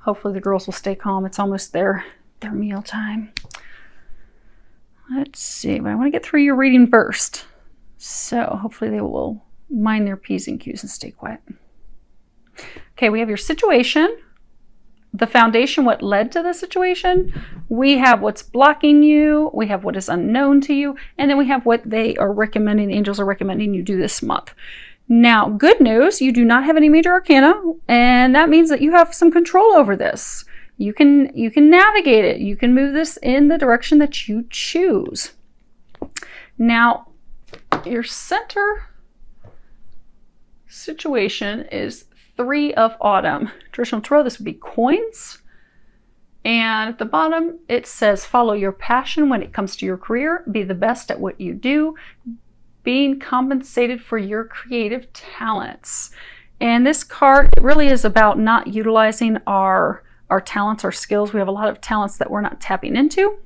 Hopefully the girls will stay calm. It's almost their meal time. Let's see, but I want to get through your reading first. So hopefully they will mind their P's and Q's and stay quiet. Okay, we have your situation, the foundation, what led to the situation. We have what's blocking you. We have what is unknown to you. And then we have what they are recommending, the angels are recommending you do this month. Now, good news, you do not have any major arcana, and that means that you have some control over this. You can navigate it. You can move this in the direction that you choose. Now, your center situation is 3 of Autumn. Traditional tarot, this would be coins. And at the bottom, it says, follow your passion when it comes to your career. Be the best at what you do. Being compensated for your creative talents. And this card really is about not utilizing our talents, our skills. We have a lot of talents that we're not tapping into.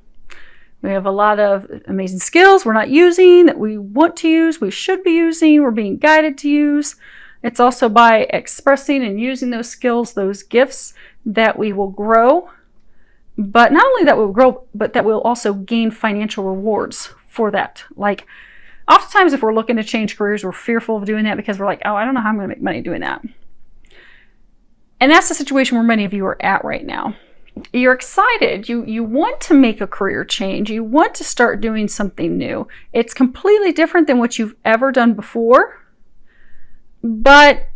We have a lot of amazing skills we're not using, that we want to use, we should be using, we're being guided to use. It's also by expressing and using those skills, those gifts, that we will grow. But not only that we'll grow, but that we'll also gain financial rewards for that. Like, oftentimes if we're looking to change careers, we're fearful of doing that because we're like, oh, I don't know how I'm going to make money doing that. And that's the situation where many of you are at right now. You're excited. You want to make a career change. You want to start doing something new. It's completely different than what you've ever done before. But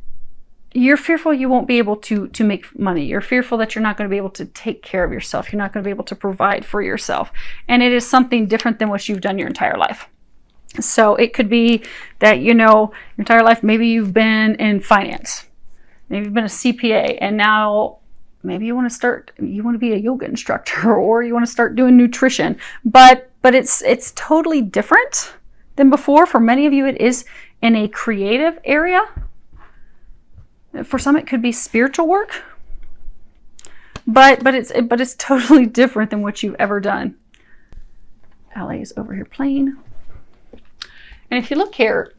you're fearful you won't be able to make money. You're fearful that you're not going to be able to take care of yourself. You're not going to be able to provide for yourself. And it is something different than what you've done your entire life. So it could be that, you know, your entire life, maybe you've been in finance. Maybe you've been a CPA, and now maybe you want to be a yoga instructor, or you want to start doing nutrition. But it's totally different than before. For many of you, it is in a creative area. For some, it could be spiritual work. But it's totally different than what you've ever done. LA is over here playing. And if you look here,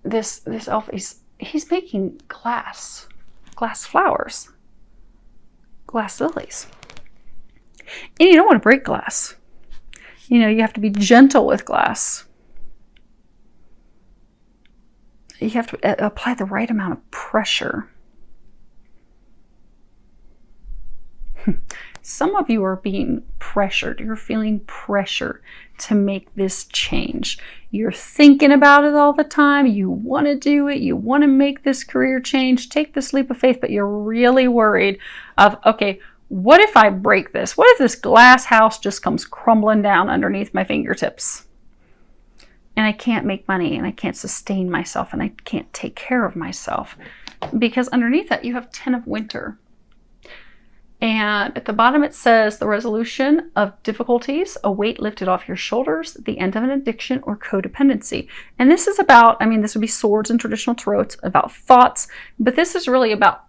this elf, he's making glass flowers, glass lilies. And you don't want to break glass. You know, you have to be gentle with glass. You have to apply the right amount of pressure. Some of you are being pressured. You're feeling pressure to make this change. You're thinking about it all the time. You want to do it. You want to make this career change, take this leap of faith, but you're really worried of, okay, what if I break this? What if this glass house just comes crumbling down underneath my fingertips? And I can't make money, and I can't sustain myself, and I can't take care of myself. Because underneath that, you have 10 of Winter. And at the bottom it says, the resolution of difficulties, a weight lifted off your shoulders, the end of an addiction or codependency. And this is about, I mean, this would be swords in traditional tarot. It's about thoughts, but this is really about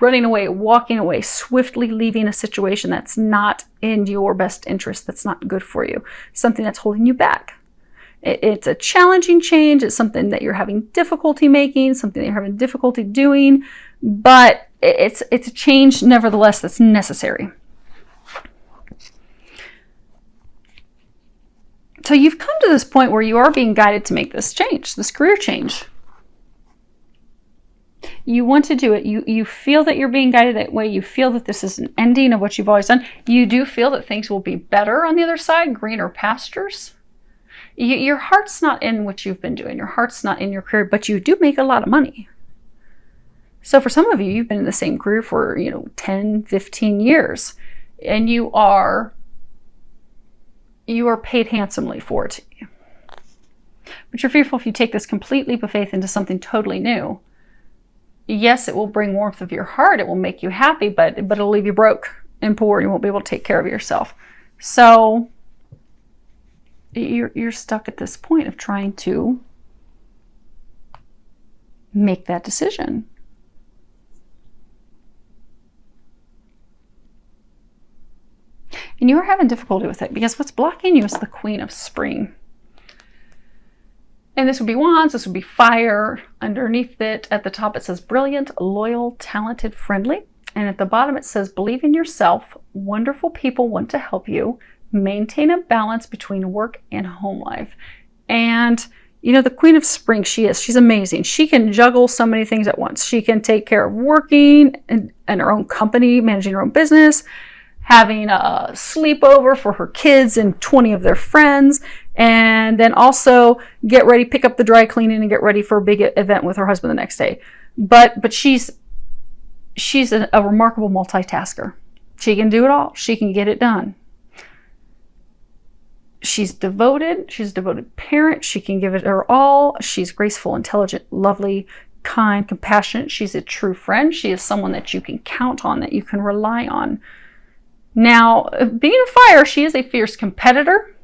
running away, walking away, swiftly leaving a situation that's not in your best interest, that's not good for you, something that's holding you back. It's a challenging change. It's something that you're having difficulty making, something that you're having difficulty doing, but it's a change, nevertheless, that's necessary. So you've come to this point where you are being guided to make this change, this career change. You want to do it. You feel that you're being guided that way. You feel that this is an ending of what you've always done. You do feel that things will be better on the other side, greener pastures. Your heart's not in what you've been doing. Your heart's not in your career, but you do make a lot of money. So for some of you, you've been in the same career for, 10, 15 years, and you are paid handsomely for it. But you're fearful if you take this complete leap of faith into something totally new. Yes, it will bring warmth of your heart. It will make you happy, but it'll leave you broke and poor. You won't be able to take care of yourself. So you're stuck at this point of trying to make that decision. And you're having difficulty with it because what's blocking you is the Queen of Spring. And this would be wands, this would be fire. Underneath it, at the top, it says brilliant, loyal, talented, friendly. And at the bottom it says, believe in yourself. Wonderful people want to help you. Maintain a balance between work and home life. And you know, the Queen of Spring, she's amazing. She can juggle so many things at once. She can take care of working and her own company, managing her own business, having a sleepover for her kids and 20 of their friends, and then also get ready, pick up the dry cleaning and get ready for a big event with her husband the next day. But she's a remarkable multitasker. She can do it all. She can get it done. She's devoted. She's a devoted parent. She can give it her all. She's graceful, intelligent, lovely, kind, compassionate. She's a true friend. She is someone that you can count on, that you can rely on. Now, being a fire, she is a fierce competitor.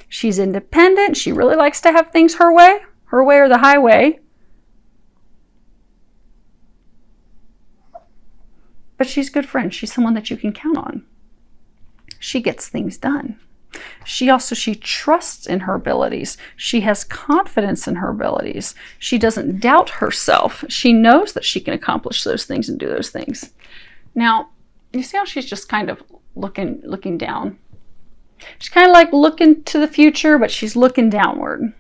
She's independent. She really likes to have things her way or the highway. But she's a good friend. She's someone that you can count on. She gets things done. She trusts in her abilities. She has confidence in her abilities. She doesn't doubt herself. She knows that she can accomplish those things and do those things. Now, you see how she's just kind of looking down? She's kind of like looking to the future, but she's looking downward.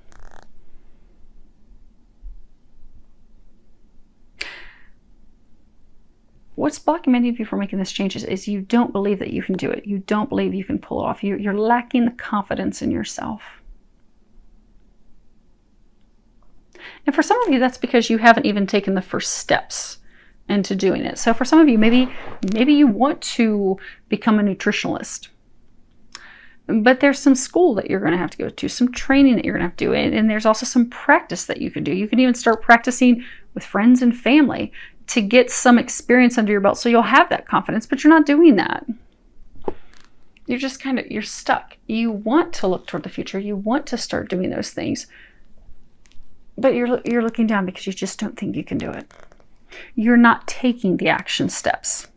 What's blocking many of you from making this change is you don't believe that you can do it. You don't believe you can pull it off. You're lacking the confidence in yourself. And for some of you, that's because you haven't even taken the first steps into doing it. So for some of you, maybe you want to become a nutritionalist. But there's some school that you're going to have to go to, some training that you're going to have to do, and there's also some practice that you can do. You can even start practicing with friends and family to get some experience under your belt so you'll have that confidence, but you're not doing that. You're just you're stuck. You want to look toward the future. You want to start doing those things, but you're looking down because you just don't think you can do it. You're not taking the action steps.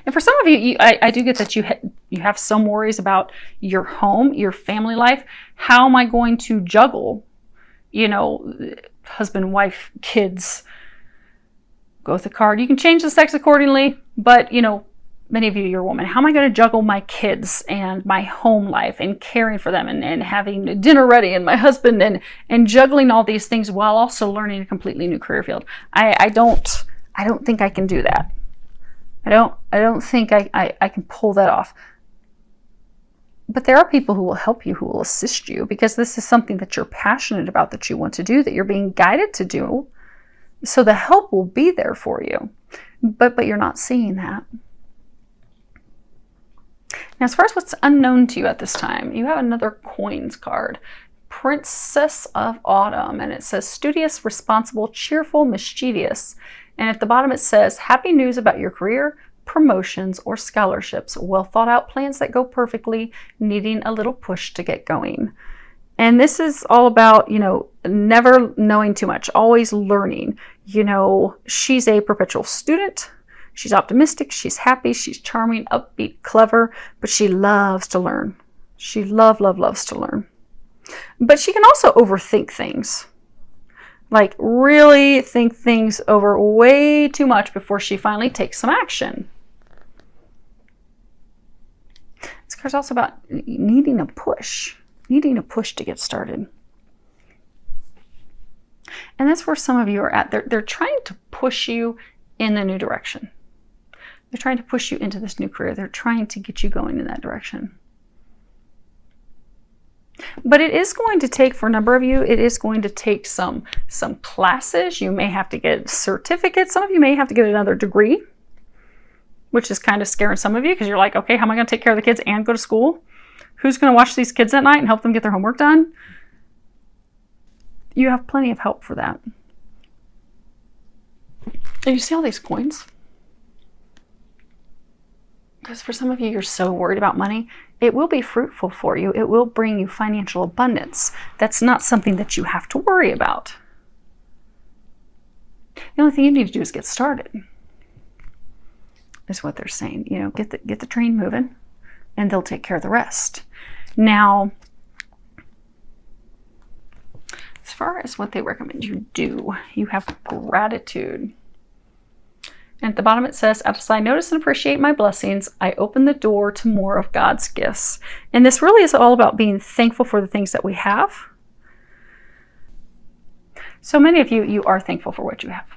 And for some of you, I do get that you have some worries about your home, your family life. How am I going to juggle, husband, wife, kids? Go with the card. You can change the sex accordingly, but many of you, you're a woman. How am I going to juggle my kids and my home life and caring for them and having dinner ready and my husband and juggling all these things while also learning a completely new career field? I don't think I can do that. I don't think I can pull that off. But there are people who will help you, who will assist you, because this is something that you're passionate about, that you want to do, that you're being guided to do. So the help will be there for you. But you're not seeing that. Now, as far as what's unknown to you at this time, you have another coins card. Princess of Autumn. And it says studious, responsible, cheerful, mischievous. And at the bottom it says, happy news about your career, promotions, or scholarships. Well thought out plans that go perfectly, needing a little push to get going. And this is all about, never knowing too much, always learning. She's a perpetual student. She's optimistic. She's happy. She's charming, upbeat, clever, but she loves to learn. She loves to learn. But she can also overthink things. Like really think things over way too much before she finally takes some action. This card's also about needing a push to get started. And that's where some of you are at. They're trying to push you in a new direction. They're trying to push you into this new career. They're trying to get you going in that direction. But it is going to take, for a number of you, it is going to take some classes. You may have to get certificates. Some of you may have to get another degree, which is kind of scaring some of you because you're like, okay, how am I going to take care of the kids and go to school? Who's going to watch these kids at night and help them get their homework done? You have plenty of help for that. And you see all these coins? Because for some of you, you're so worried about money. It will be fruitful for you. It will bring you financial abundance. That's not something that you have to worry about. The only thing you need to do is get started, is what they're saying. Get the train moving, and they'll take care of the rest. Now, as far as what they recommend you do, you have gratitude. And at the bottom it says, as I notice and appreciate my blessings, I open the door to more of God's gifts. And this really is all about being thankful for the things that we have. So many of you are thankful for what you have,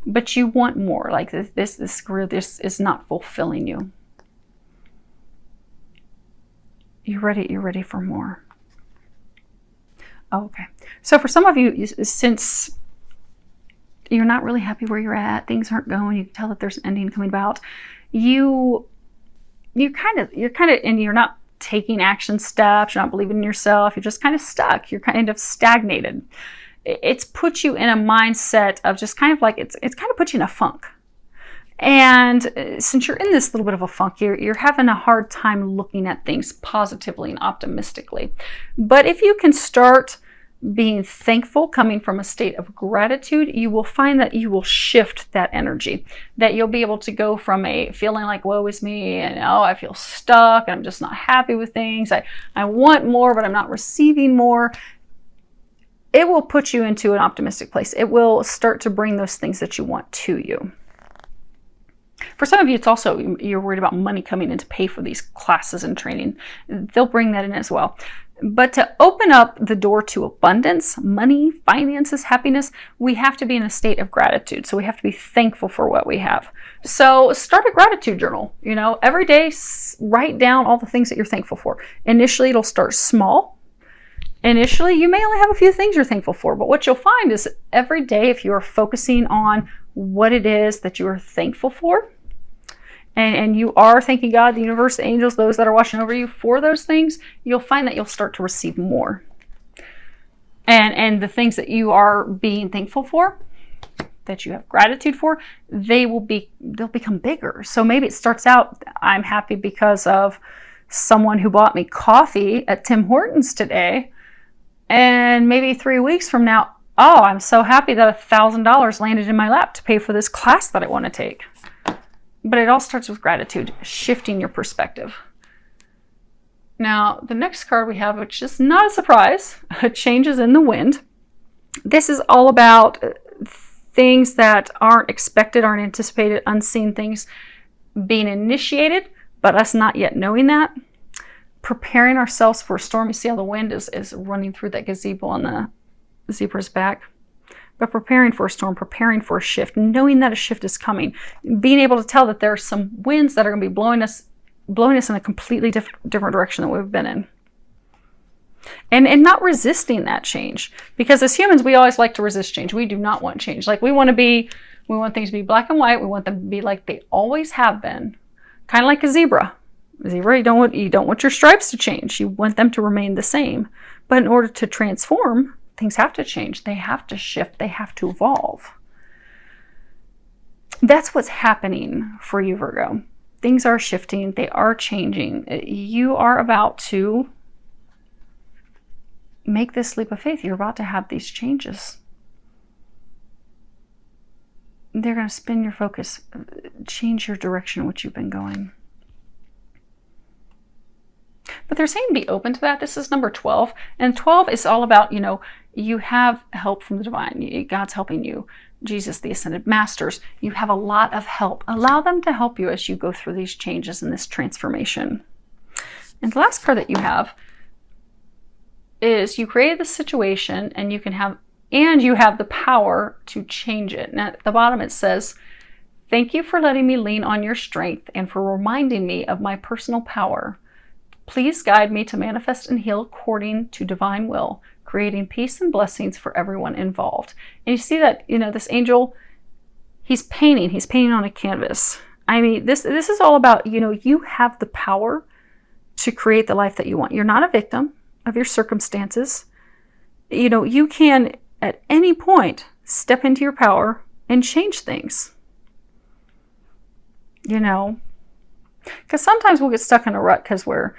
but you want more. Like this career, this is not fulfilling you. You're ready for more. Oh, okay. So for some of you, since you're not really happy where you're at, things aren't going, you can tell that there's an ending coming about, you're kind of, and you're not taking action steps, you're not believing in yourself, you're just kind of stuck, you're kind of stagnated. It's put you in a mindset of just kind of like, it's kind of put you in a funk. And since you're in this little bit of a funk, you're having a hard time looking at things positively and optimistically. But if you can start being thankful, coming from a state of gratitude, you will find that you will shift that energy, that you'll be able to go from a feeling like woe is me and oh, I feel stuck and I'm just not happy with things. I want more, but I'm not receiving more. It will put you into an optimistic place. It will start to bring those things that you want to you. For some of you, it's also, you're worried about money coming in to pay for these classes and training. They'll bring that in as well. But to open up the door to abundance, money, finances, happiness, we have to be in a state of gratitude. So we have to be thankful for what we have. So start a gratitude journal. You know, every day, write down all the things that you're thankful for. Initially, it'll start small. Initially, you may only have a few things you're thankful for, but what you'll find is every day, if you're focusing on what it is that you are thankful for, and you are thanking God, the universe, the angels, those that are watching over you for those things, you'll find that you'll start to receive more. And the things that you are being thankful for, that you have gratitude for, they'll become bigger. So maybe it starts out, I'm happy because of someone who bought me coffee at Tim Hortons today. And maybe 3 weeks from now, oh, I'm so happy that $1,000 landed in my lap to pay for this class that I want to take. But it all starts with gratitude, shifting your perspective. Now, the next card we have, which is not a surprise, changes in the wind. This is all about things that aren't expected, aren't anticipated, unseen things being initiated, but us not yet knowing that. Preparing ourselves for a storm. You see how the wind is running through that gazebo on the zebra's back. But preparing for a storm, preparing for a shift, knowing that a shift is coming, being able to tell that there are some winds that are going to be blowing us in a completely different direction than we've been in. And not resisting that change. Because as humans, we always like to resist change. We do not want change. Like we want things to be black and white. We want them to be like they always have been. Kind of like a zebra. Zebra, you don't want your stripes to change. You want them to remain the same. But in order to transform, things have to change. They have to shift. They have to evolve. That's what's happening for you, Virgo. Things are shifting. They are changing. You are about to make this leap of faith. You're about to have these changes. They're going to spin your focus, change your direction in which you've been going. But they're saying be open to that. This is number 12. And 12 is all about, you have help from the divine. God's helping you. Jesus, the Ascended Masters. You have a lot of help. Allow them to help you as you go through these changes and this transformation. And the last card that you have is you created the situation and you have the power to change it. And at the bottom it says, thank you for letting me lean on your strength and for reminding me of my personal power. Please guide me to manifest and heal according to divine will, creating peace and blessings for everyone involved. And you see that, this angel, he's painting on a canvas. I mean, this is all about, you have the power to create the life that you want. You're not a victim of your circumstances. You can at any point step into your power and change things. Because sometimes we'll get stuck in a rut because we're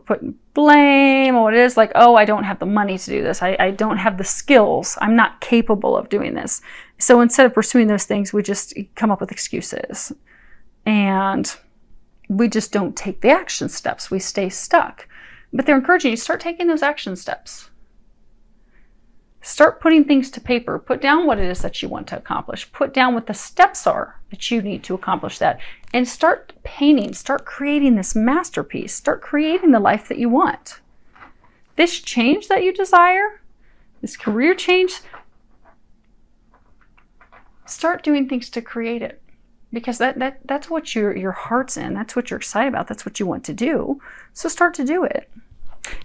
putting blame on what it is, like, oh, I don't have the money to do this. I don't have the skills. I'm not capable of doing this. So instead of pursuing those things, we just come up with excuses. And we just don't take the action steps. We stay stuck. But they're encouraging you to start taking those action steps. Start putting things to paper. Put down what it is that you want to accomplish. Put down what the steps are that you need to accomplish that. And start painting. Start creating this masterpiece. Start creating the life that you want. This change that you desire, this career change, start doing things to create it. Because that's what your heart's in. That's what you're excited about. That's what you want to do. So start to do it.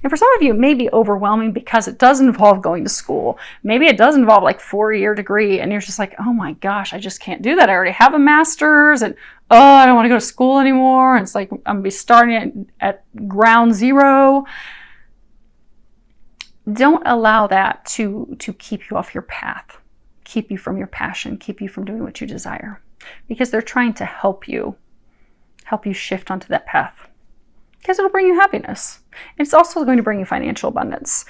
And for some of you, it may be overwhelming because it does involve going to school. Maybe it does involve like 4-year degree and you're just like, oh my gosh, I just can't do that. I already have a master's and oh, I don't want to go to school anymore. And it's like, I'm going to be starting at ground zero. Don't allow that to keep you off your path, keep you from your passion, keep you from doing what you desire, because they're trying to help you shift onto that path. Because it'll bring you happiness. It's also going to bring you financial abundance.